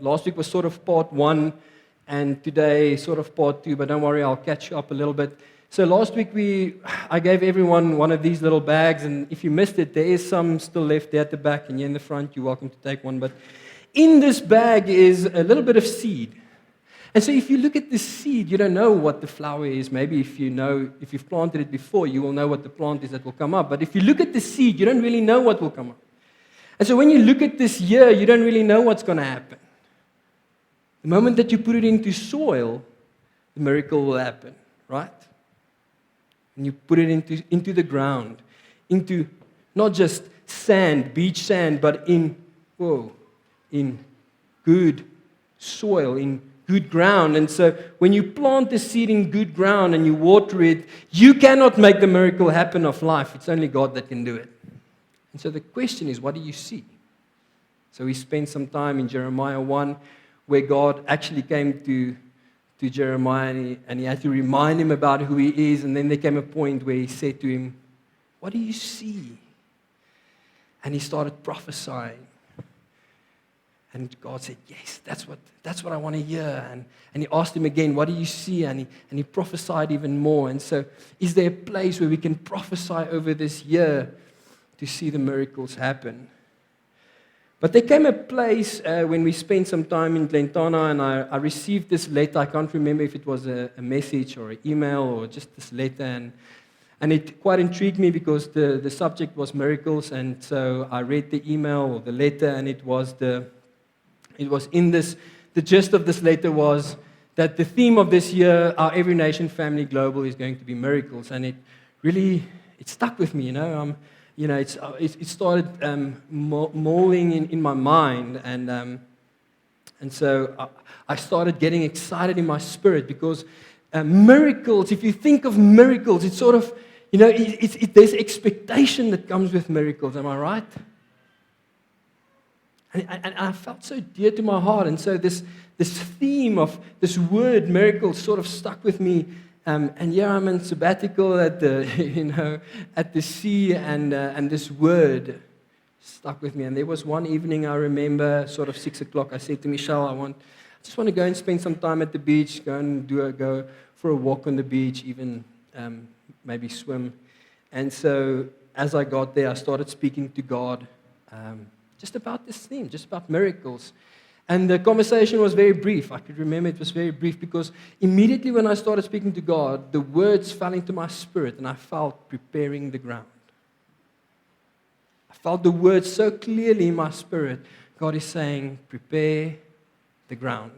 last week was sort of part 1, and today sort of part 2, but don't worry, I'll catch you up a little bit. So last week I gave everyone one of these little bags, and if you missed it, there is some still left there at the back, and you're in the front, you're welcome to take one. But in this bag is a little bit of seed. And so if you look at the seed, you don't know what the flower is. Maybe if you've planted it before, you will know what the plant is that will come up. But if you look at the seed, you don't really know what will come up. And so when you look at this year, you don't really know what's going to happen. The moment that you put it into soil, the miracle will happen, right? And you put it into the ground, into not just sand, beach sand, but in good soil, in good ground. And so when you plant the seed in good ground and you water it, you cannot make the miracle happen of life. It's only God that can do it. And so the question is, what do you see? So we spent some time in Jeremiah 1 where God actually came to Jeremiah and he had to remind him about who he is. And then there came a point where he said to him, what do you see? And he started prophesying. And God said, yes, that's what I want to hear. And he asked him again, what do you see? And he prophesied even more. And so is there a place where we can prophesy over this year to see the miracles happen? But there came a place when we spent some time in Glentana, and I received this letter. I can't remember if it was a message or an email or just this letter. And it quite intrigued me because the subject was miracles. And so I read the email or the letter, and it was in this, the gist of this letter was that the theme of this year, our Every Nation Family Global, is going to be miracles. And it stuck with me, it started molding in my mind. And so I started getting excited in my spirit because miracles, if you think of miracles, it's sort of, there's expectation that comes with miracles. Am I right? And I felt so dear to my heart. And so this theme of this word, miracles, sort of stuck with me. And yeah, I'm in sabbatical at the sea, and this word stuck with me. And there was one evening I remember, sort of 6 o'clock, I said to Michelle, I just want to go and spend some time at the beach, go for a walk on the beach, even maybe swim. And so as I got there, I started speaking to God. Just about this theme, just about miracles. And the conversation was very brief. I could remember it was very brief because immediately when I started speaking to God, the words fell into my spirit and I felt preparing the ground. I felt the words so clearly in my spirit. God is saying, prepare the ground.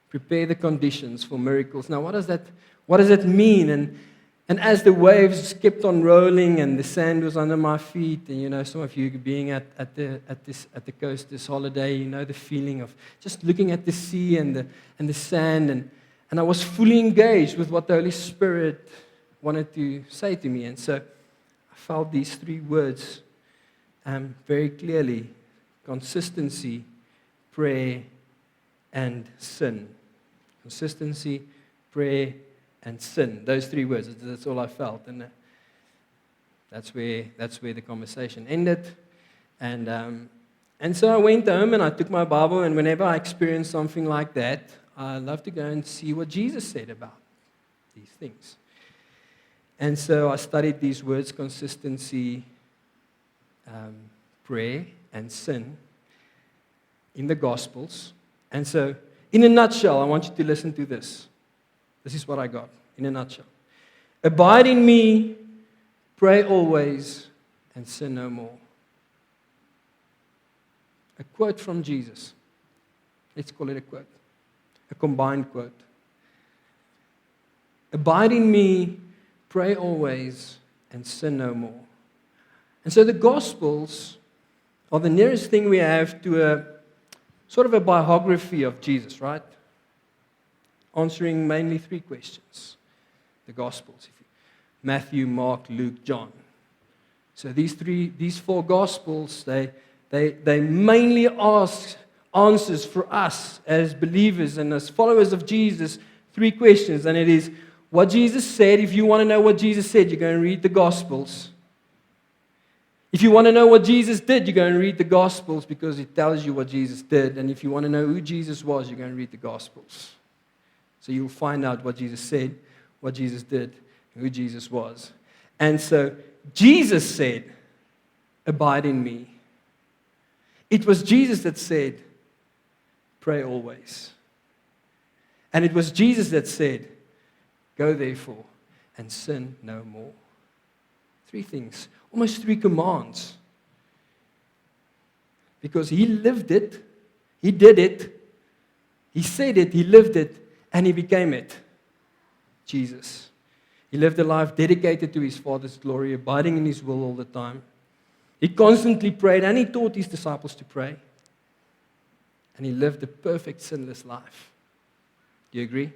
Prepare the conditions for miracles. Now, what does that mean? And as the waves kept on rolling and the sand was under my feet, and some of you being at the coast this holiday, the feeling of just looking at the sea and the sand, and I was fully engaged with what the Holy Spirit wanted to say to me. And so I felt these 3 words very clearly: consistency, prayer, and sin. Consistency, prayer, and sin. Those 3 words. That's all I felt, and that's where the conversation ended. And so I went home and I took my Bible, and whenever I experience something like that, I love to go and see what Jesus said about these things. And so I studied these words: consistency, prayer, and sin in the Gospels. And so, in a nutshell, I want you to listen to this. This is what I got, in a nutshell. Abide in me, pray always, and sin no more. A quote from Jesus. Let's call it a quote. A combined quote. Abide in me, pray always, and sin no more. And so the Gospels are the nearest thing we have to a sort of a biography of Jesus, right? Answering mainly 3 questions. The Gospels: Matthew, Mark, Luke, John. So these 4 Gospels, they mainly ask answers for us as believers and as followers of Jesus. 3 questions, and it is what Jesus said. If you want to know what Jesus said, you go and read the Gospels. If you want to know what Jesus did, you go and read the Gospels because it tells you what Jesus did. And if you want to know who Jesus was, you go and read the Gospels. So you'll find out what Jesus said, what Jesus did, who Jesus was. And so Jesus said, abide in me. It was Jesus that said, pray always. And it was Jesus that said, go therefore and sin no more. 3 things, almost 3 commands. Because he lived it, he did it, he said it, he lived it, and he became it. Jesus. He lived a life dedicated to his Father's glory, abiding in his will all the time. He constantly prayed, and he taught his disciples to pray. And he lived a perfect, sinless life. Do you agree?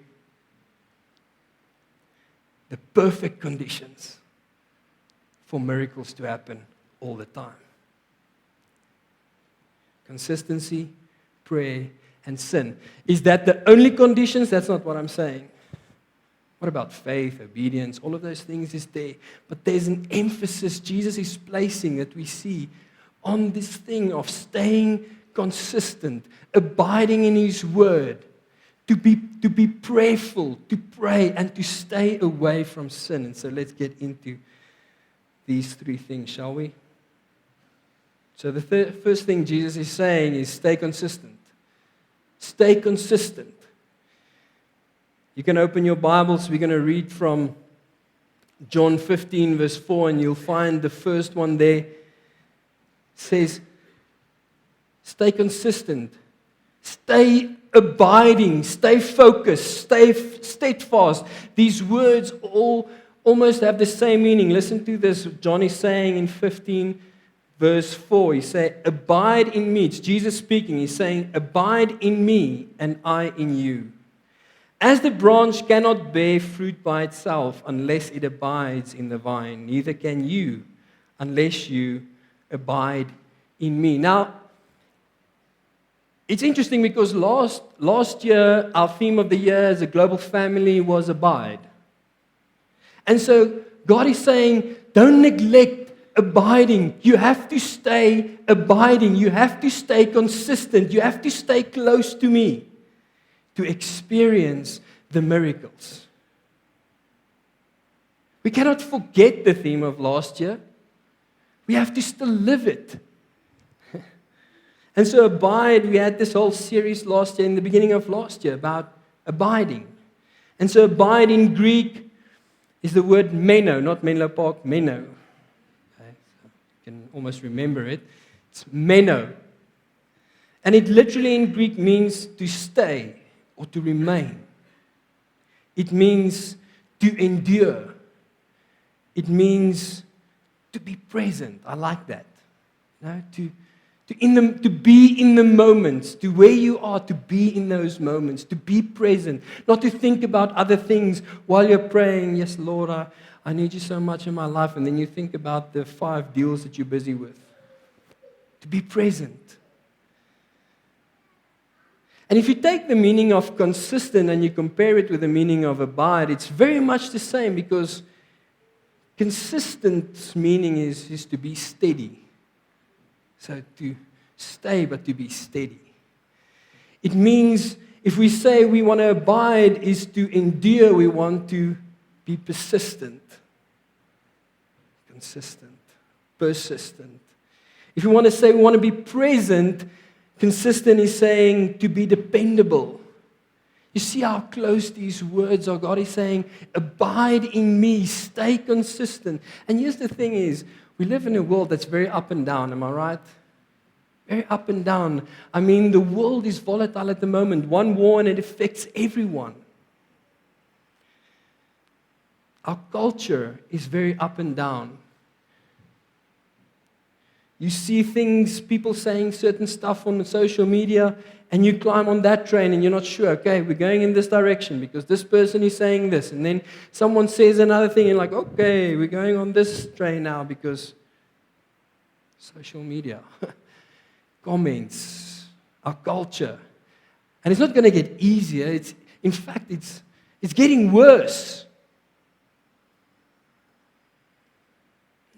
The perfect conditions for miracles to happen all the time. Consistency, prayer, and sin. Is that the only conditions? That's not what I'm saying. What about faith, obedience? All of those things is there. But there's an emphasis Jesus is placing that we see on this thing of staying consistent, abiding in his word, to be prayerful, to pray, and to stay away from sin. And so let's get into these 3 things, shall we? So the first thing Jesus is saying is stay consistent. Stay consistent. You can open your Bibles. We're going to read from John 15, verse 4, and you'll find the first one there. It says, stay consistent. Stay abiding. Stay focused. Stay steadfast. These words all almost have the same meaning. Listen to this. John is saying in 15, verse 4, he says, abide in me. It's Jesus speaking. He's saying, abide in me and I in you. As the branch cannot bear fruit by itself unless it abides in the vine, neither can you unless you abide in me. Now, it's interesting because last year, our theme of the year as a global family was abide. And so God is saying, don't neglect abiding. You have to stay abiding. You have to stay consistent. You have to stay close to me to experience the miracles. We cannot forget the theme of last year. We have to still live it. And so abide, we had this whole series last year, in the beginning of last year, about abiding. And so abide in Greek is the word meno, not Menlo Park, meno. Okay, so you can almost remember it. It's meno. And it literally in Greek means to stay or to remain. It means to endure. It means to be present. I like that. To be in the moments, to where you are, to be in those moments, to be present, not to think about other things while you're praying. Yes, Lord, I need you so much in my life. And then you think about the 5 deals that you're busy with. To be present. And if you take the meaning of consistent and you compare it with the meaning of abide, it's very much the same, because consistent meaning is to be steady. So to stay, but to be steady. It means if we say we want to abide is to endure, we want to be persistent, consistent, persistent. If we want to say we want to be present, consistent is saying to be dependable. You see how close these words are. God is saying, abide in me, stay consistent. And here's the thing is, we live in a world that's very up and down, am I right? Very up and down. I mean, the world is volatile at the moment. One war and it affects everyone. Our culture is very up and down. You see things, people saying certain stuff on social media, and you climb on that train and you're not sure, okay, we're going in this direction because this person is saying this. And then someone says another thing and you're like, okay, we're going on this train now because social media, comments, our culture. And it's not going to get easier. In fact, it's getting worse.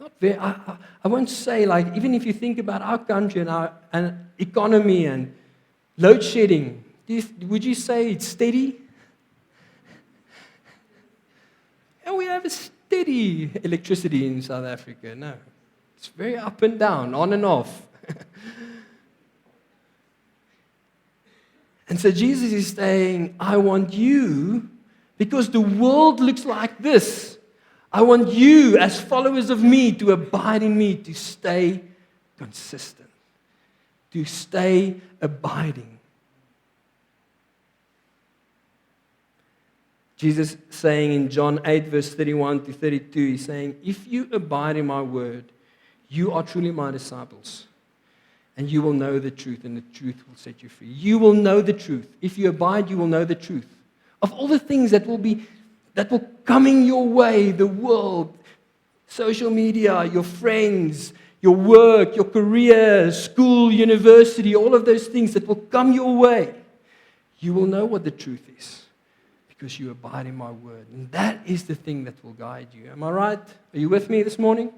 Not very, I won't say, like, even if you think about our country and our economy and load shedding, would you say it's steady? And we have a steady electricity in South Africa. No. It's very up and down, on and off. And so Jesus is saying, I want you, because the world looks like this, I want you, as followers of me, to abide in me, to stay consistent, to stay abiding. Jesus saying in John 8, verse 31 to 32, he's saying, if you abide in my word, you are truly my disciples, and you will know the truth, and the truth will set you free. You will know the truth. If you abide, you will know the truth. Of all the things that will coming your way, the world, social media, your friends, your work, your career, school, university, all of those things that will come your way, you will know what the truth is because you abide in my word. And that is the thing that will guide you. Am I right? Are you with me this morning?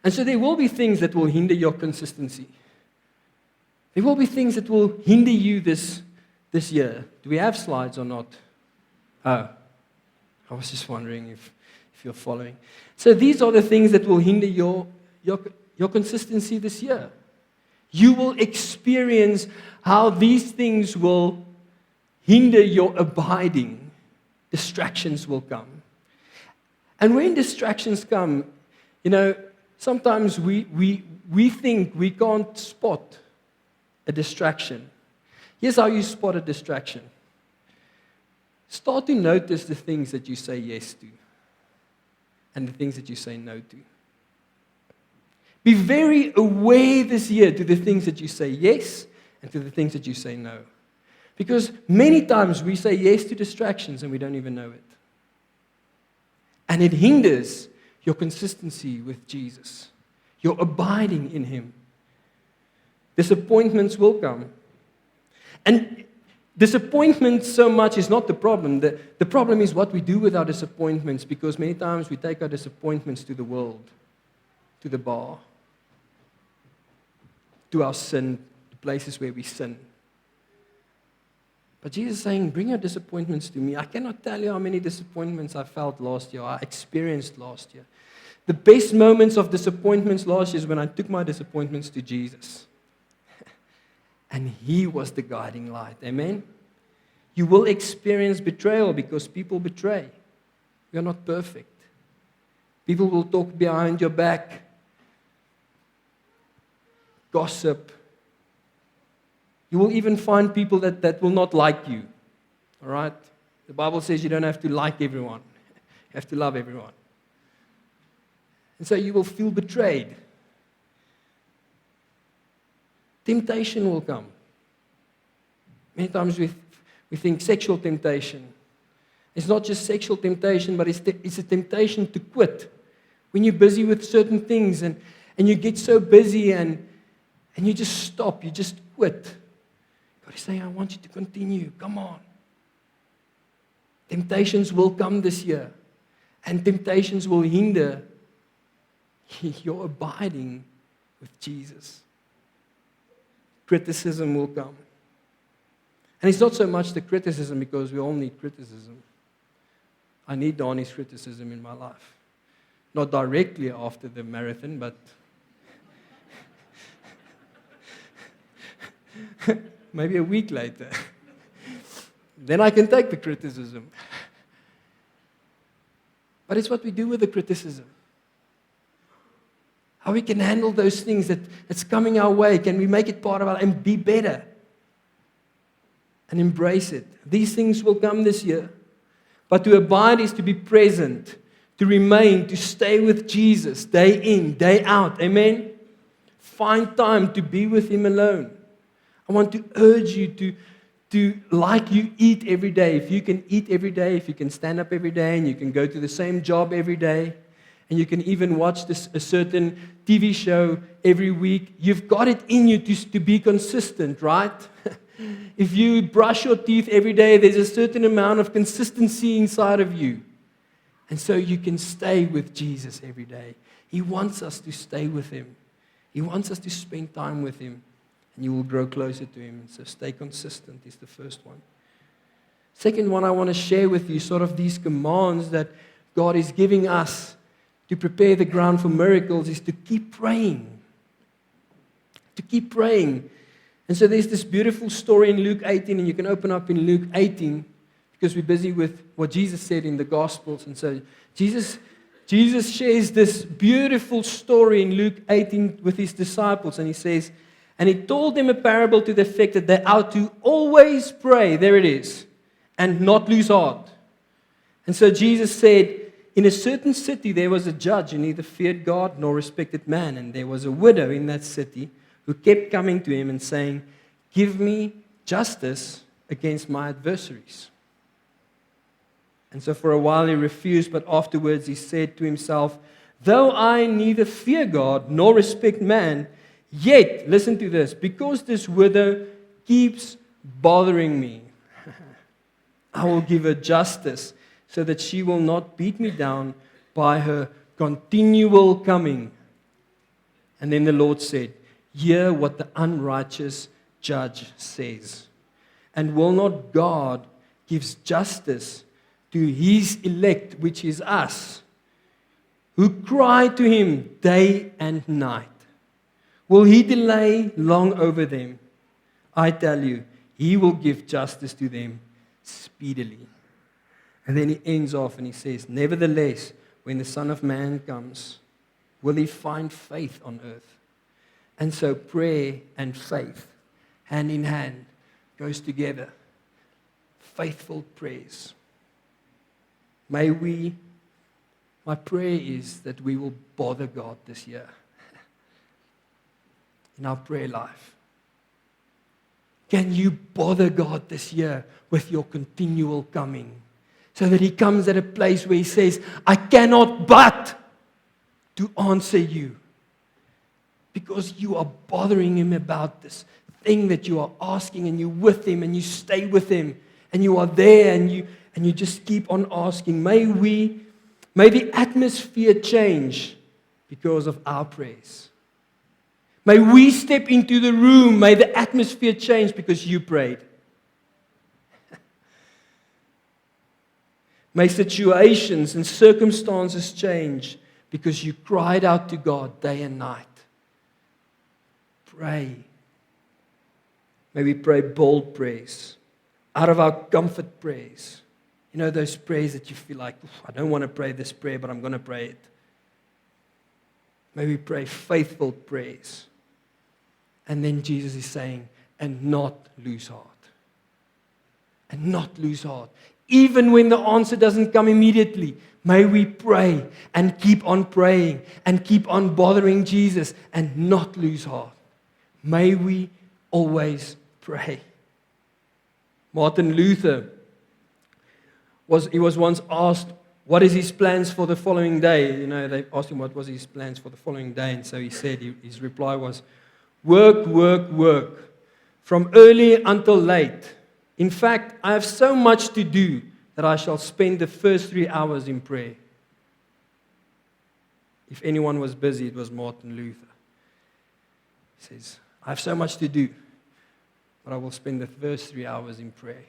And so there will be things that will hinder your consistency. There will be things that will hinder you this year. Do we have slides or not? Oh, I was just wondering if you're following. So these are the things that will hinder your consistency this year. You will experience how these things will hinder your abiding. Distractions will come. And when distractions come, sometimes we think we can't spot a distraction. Here's how you spot a distraction. Start to notice the things that you say yes to and the things that you say no to. Be very aware this year to the things that you say yes and to the things that you say no. Because many times we say yes to distractions and we don't even know it. And it hinders your consistency with Jesus, your abiding in Him. Disappointments will come. And disappointment so much is not the problem. The problem is what we do with our disappointments, because many times we take our disappointments to the world, to the bar, to our sin, the places where we sin. But Jesus is saying, bring your disappointments to me. I cannot tell you how many disappointments I felt last year, I experienced last year. The best moments of disappointments last year is when I took my disappointments to Jesus. And He was the guiding light. Amen? You will experience betrayal because people betray. We are not perfect. People will talk behind your back, gossip. You will even find people that will not like you. All right? The Bible says you don't have to like everyone. You have to love everyone. And so you will feel betrayed. Temptation will come. Many times we think sexual temptation. It's not just sexual temptation, but it's a temptation to quit. When you're busy with certain things and you get so busy and you just stop, you just quit. God is saying, I want you to continue. Come on. Temptations will come this year. And temptations will hinder your abiding with Jesus. Criticism will come. And it's not so much the criticism, because we all need criticism. I need Donnie's criticism in my life. Not directly after the marathon, but maybe a week later. Then I can take the criticism. But it's what we do with the criticism. How we can handle those things that's coming our way. Can we make it part of our life and be better? And embrace it. These things will come this year. But to abide is to be present, to remain, to stay with Jesus day in, day out. Amen? Find time to be with Him alone. I want to urge you to like you eat every day. If you can eat every day, if you can stand up every day, and you can go to the same job every day, and you can even watch a certain TV show every week, you've got it in you to be consistent, right? If you brush your teeth every day, there's a certain amount of consistency inside of you. And so you can stay with Jesus every day. He wants us to stay with Him. He wants us to spend time with Him. And you will grow closer to Him. So stay consistent is the first one. Second one I want to share with you, sort of these commands that God is giving us to prepare the ground for miracles, is to keep praying. To keep praying. And so there's this beautiful story in Luke 18, and you can open up in Luke 18, because we're busy with what Jesus said in the Gospels. And so Jesus shares this beautiful story in Luke 18 with His disciples. And He says, and He told them a parable to the effect that they ought to always pray, there it is, and not lose heart. And so Jesus said, in a certain city there was a judge who neither feared God nor respected man. And there was a widow in that city who kept coming to Him and saying, give me justice against my adversaries. And so for a while He refused, but afterwards He said to himself, though I neither fear God nor respect man, yet, listen to this, because this widow keeps bothering me, I will give her justice so that she will not beat me down by her continual coming. And then the Lord said, hear what the unrighteous judge says. And will not God give justice to His elect, which is us, who cry to Him day and night? Will He delay long over them? I tell you, He will give justice to them speedily. And then He ends off and He says, nevertheless, when the Son of Man comes, will He find faith on earth? And so prayer and faith, hand in hand, goes together. Faithful prayers. My prayer is that we will bother God this year in our prayer life. Can you bother God this year with your continual coming? So that He comes at a place where He says, I cannot but to answer you. Because you are bothering Him about this thing that you are asking, and you're with Him and you stay with Him and you are there and you just keep on asking. May the atmosphere change because of our prayers. May we step into the room. May the atmosphere change because you prayed. May situations and circumstances change because you cried out to God day and night. Pray. May we pray bold prayers, out of our comfort prayers. You know, those prayers that you feel like, I don't want to pray this prayer, but I'm going to pray it. May we pray faithful prayers. And then Jesus is saying, and not lose heart. And not lose heart. Even when the answer doesn't come immediately, may we pray and keep on praying and keep on bothering Jesus and not lose heart. May we always pray. Martin Luther was once asked, what is his plans for the following day? You know, they asked him what was his plans for the following day, and so he said, his reply was, work, work, work, from early until late. In fact, I have so much to do that I shall spend the first 3 hours in prayer. If anyone was busy, it was Martin Luther. He says, I have so much to do, but I will spend the first 3 hours in prayer.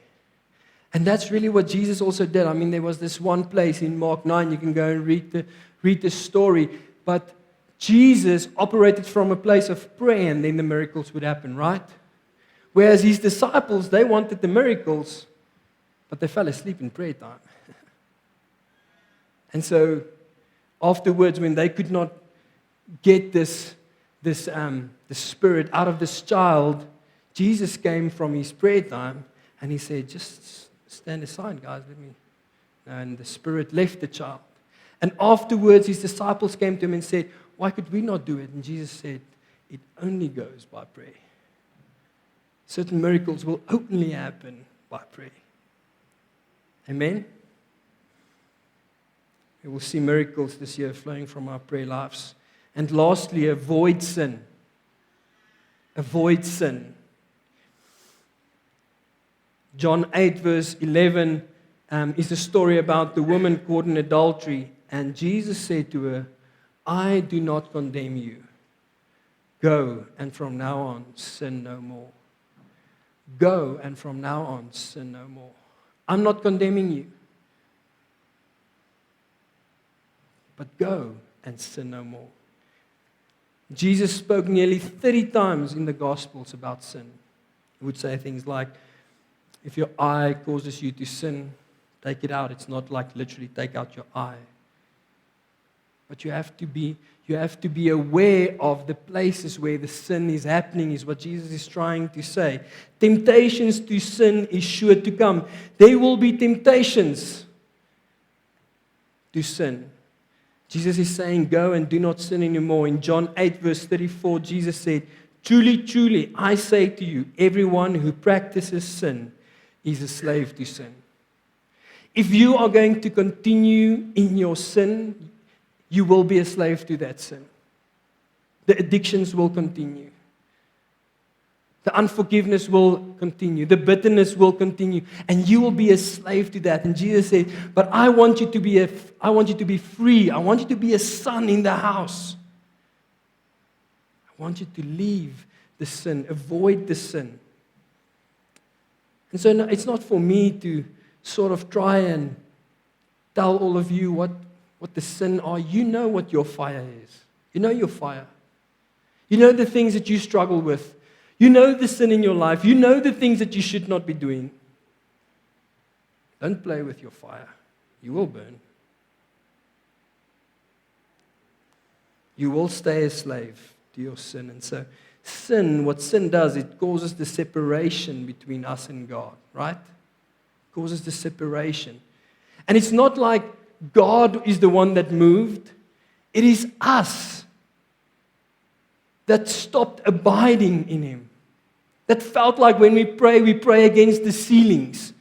And that's really what Jesus also did. I mean, there was this one place in Mark 9, you can go and read the story, but Jesus operated from a place of prayer, and then the miracles would happen, right? Whereas His disciples, they wanted the miracles, but they fell asleep in prayer time. And so afterwards, when they could not get the spirit out of this child, Jesus came from His prayer time and He said, just stand aside, guys, let me. And the spirit left the child. And afterwards, His disciples came to Him and said, why could we not do it? And Jesus said, it only goes by prayer. Certain miracles will only happen by prayer. Amen? We will see miracles this year flowing from our prayer lives. And lastly, avoid sin. Avoid sin. John 8 verse 11 is a story about the woman caught in adultery. And Jesus said to her, I do not condemn you. Go, and from now on, sin no more. Go, and from now on, sin no more. I'm not condemning you. But go and sin no more. Jesus spoke nearly 30 times in the Gospels about sin. He would say things like, if your eye causes you to sin, take it out. It's not like literally take out your eye. But you have to be aware of the places where the sin is happening, is what Jesus is trying to say. Temptations to sin is sure to come. There will be temptations to sin. Jesus is saying, go and do not sin anymore. In John 8, verse 34, Jesus said, truly, truly, I say to you, everyone who practices sin is a slave to sin. If you are going to continue in your sin, you will be a slave to that sin. The addictions will continue. The unforgiveness will continue. The bitterness will continue. And you will be a slave to that. And Jesus said, but I want you to be free. I want you to be a son in the house. I want you to leave the sin, avoid the sin. And so it's not for me to sort of try and tell all of you what the sin are. You know what your fire is. You know your fire. You know the things that you struggle with. You know the sin in your life. You know the things that you should not be doing. Don't play with your fire. You will burn. You will stay a slave to your sin. And so sin, what sin does, it causes the separation between us and God, right? It causes the separation. And it's not like God is the one that moved. It is us that stopped abiding in Him. That felt like when we pray against the ceilings.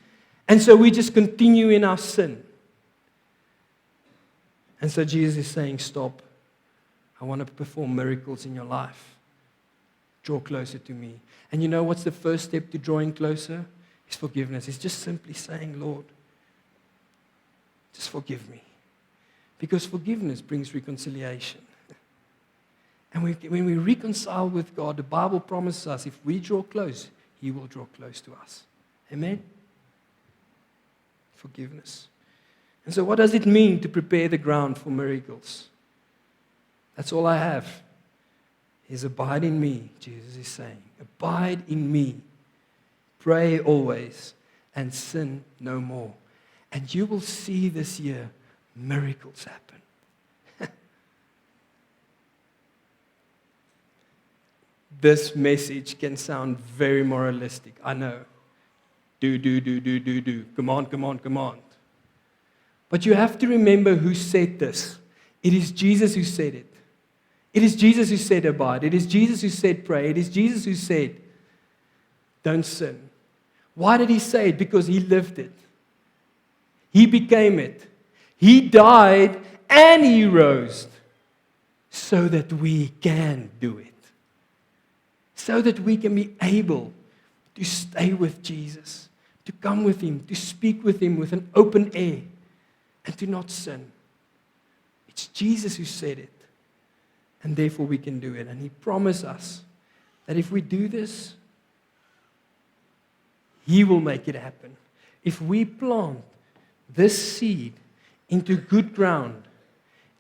And so we just continue in our sin. And so Jesus is saying, stop. I want to perform miracles in your life. Draw closer to me. And you know what's the first step to drawing closer? It's forgiveness. It's just simply saying, Lord, just forgive me. Because forgiveness brings reconciliation. And when we reconcile with God, the Bible promises us if we draw close, He will draw close to us. Amen? Forgiveness. And so what does it mean to prepare the ground for miracles? That's all I have. Is abide in me, Jesus is saying. Abide in me. Pray always and sin no more. And you will see this year miracles happen. This message can sound very moralistic. I know. Do. Command. But you have to remember who said this. It is Jesus who said it. It is Jesus who said abide. It is Jesus who said pray. It is Jesus who said don't sin. Why did He say it? Because He lived it. He became it. He died and He rose so that we can do it. So that we can be able to stay with Jesus, to come with Him, to speak with Him with an open air, and to not sin. It's Jesus who said it, and therefore we can do it. And He promised us that if we do this, He will make it happen. If we plant this seed into good ground,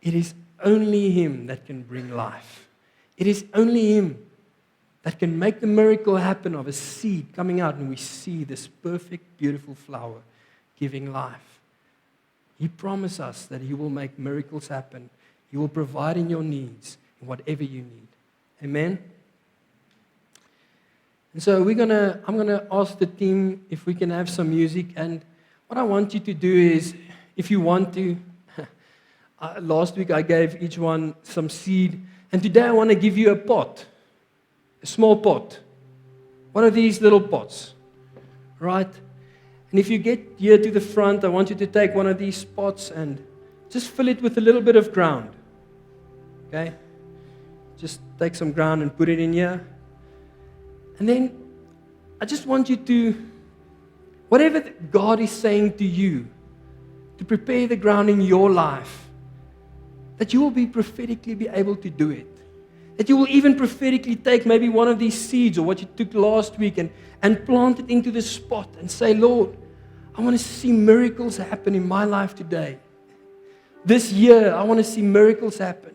it is only Him that can bring life. It is only Him that can make the miracle happen of a seed coming out and we see this perfect, beautiful flower giving life. He promised us that He will make miracles happen. He will provide in your needs, in whatever you need. Amen? And so I'm going to ask the team if we can have some music. And what I want you to do is, if you want to, last week I gave each one some seed. And today I want to give you a pot. A small pot. One of these little pots. Right? And if you get here to the front, I want you to take one of these pots and just fill it with a little bit of ground. Okay? Just take some ground and put it in here. And then I just want you to, whatever God is saying to you, to prepare the ground in your life, that you will be prophetically be able to do it. That you will even prophetically take maybe one of these seeds or what you took last week and plant it into the spot and say, Lord, I want to see miracles happen in my life today. This year, I want to see miracles happen.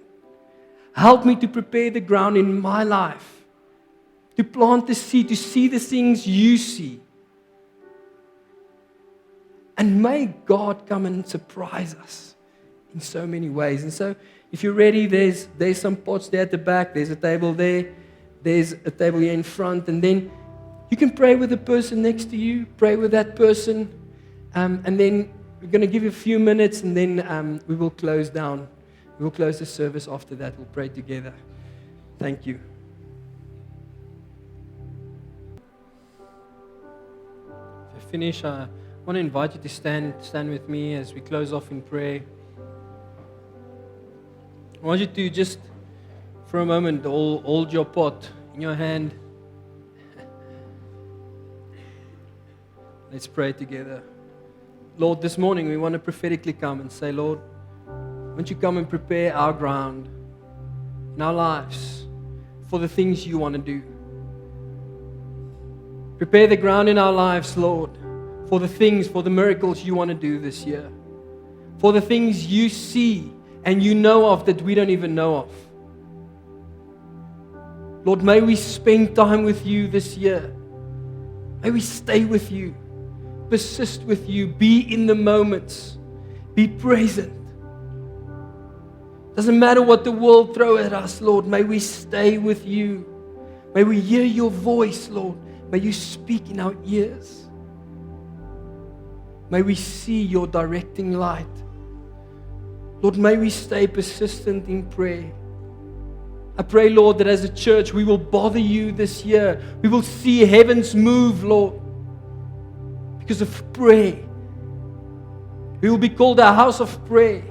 Help me to prepare the ground in my life, to plant the seed, to see the things you see. And may God come and surprise us in so many ways. And so, if you're ready, there's some pots there at the back. There's a table there. There's a table here in front. And then you can pray with the person next to you. Pray with that person. And then we're going to give you a few minutes, and then we will close down. We will close the service after that. We'll pray together. Thank you. If you finish, I want to invite you to stand with me as we close off in prayer. I want you to just, for a moment, hold your pot in your hand. Let's pray together. Lord, this morning we want to prophetically come and say, Lord, won't you come and prepare our ground in our lives for the things you want to do. Prepare the ground in our lives, Lord, for the things, for the miracles you want to do this year. For the things you see and you know of that we don't even know of. Lord, may we spend time with you this year. May we stay with you, persist with you, be in the moments, be present. Doesn't matter what the world throws at us, Lord, may we stay with you. May we hear your voice, Lord. May you speak in our ears. May we see your directing light. Lord, may we stay persistent in prayer. I pray, Lord, that as a church we will bother you this year. We will see heavens move, Lord, because of prayer. We will be called a house of prayer.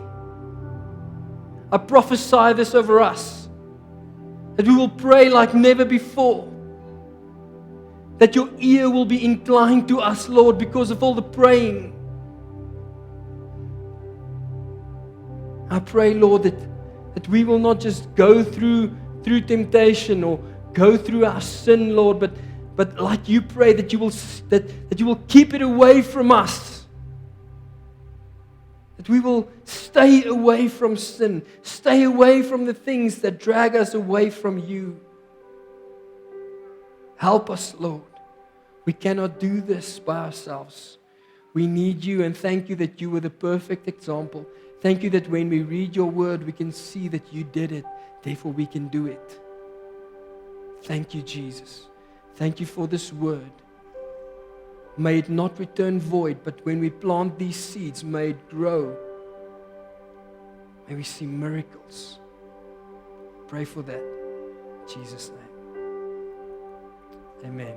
I prophesy this over us, that we will pray like never before. That your ear will be inclined to us, Lord, because of all the praying. I pray, Lord, that we will not just go through temptation or go through our sin, Lord, but like you pray, that you will keep it away from us. That we will stay away from sin, stay away from the things that drag us away from you. Help us, Lord. We cannot do this by ourselves. We need you, and thank you that you were the perfect example. Thank you that when we read your word, we can see that you did it. Therefore, we can do it. Thank you, Jesus. Thank you for this word. May it not return void, but when we plant these seeds, may it grow. May we see miracles. Pray for that. In Jesus' name. Amen.